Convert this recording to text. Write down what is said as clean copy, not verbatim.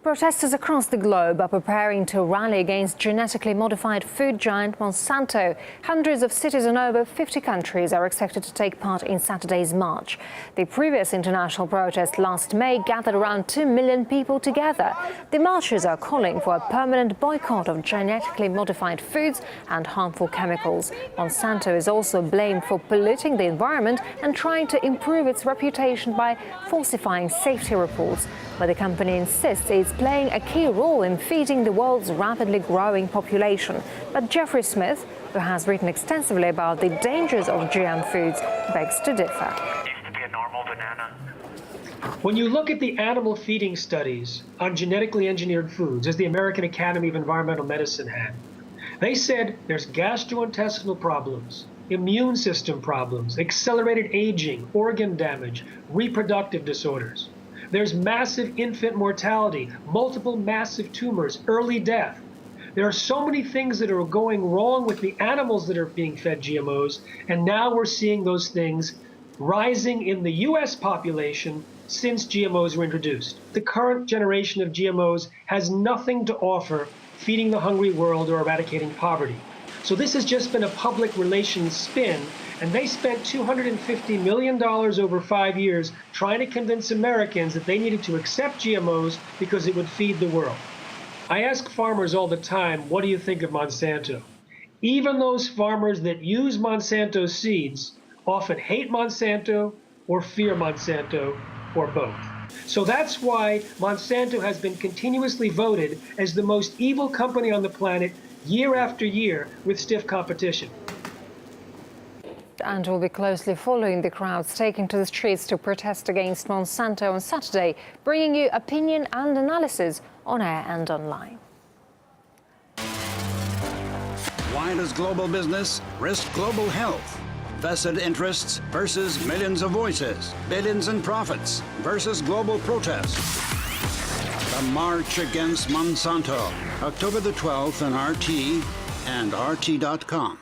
Protesters across the globe are preparing to rally against genetically modified food giant Monsanto. Hundreds of cities in over 50 countries are expected to take part in Saturday's march. The previous international protest last May gathered around 2 million people together. The marchers are calling for a permanent boycott of genetically modified foods and harmful chemicals. Monsanto is also blamed for polluting the environment and trying to improve its reputation by falsifying safety reports. But the company insists it's playing a key role in feeding the world's rapidly growing population. But Jeffrey Smith, who has written extensively about the dangers of GM foods, begs to differ. Used to be a normal banana. When you look at the animal feeding studies on genetically engineered foods, as the American Academy of Environmental Medicine had, they said there's gastrointestinal problems, immune system problems, accelerated aging, organ damage, reproductive disorders. There's massive infant mortality, multiple massive tumors, early death. There are so many things that are going wrong with the animals that are being fed GMOs, and now we're seeing those things rising in the US population since GMOs were introduced. The current generation of GMOs has nothing to offer feeding the hungry world or eradicating poverty. So this has just been a public relations spin, and they spent $250 million over 5 years trying to convince Americans that they needed to accept GMOs because it would feed the world. I ask farmers all the time, what do you think of Monsanto? Even those farmers that use Monsanto seeds often hate Monsanto or fear Monsanto or both. So that's why Monsanto has been continuously voted as the most evil company on the planet year after year with stiff competition. And we'll be closely following the crowds taking to the streets to protest against Monsanto on Saturday, bringing you opinion and analysis on air and online. Why does global business risk global health? Vested interests versus millions of voices. Billions in profits versus global protest. The March Against Monsanto, October the 12th on RT and RT.com.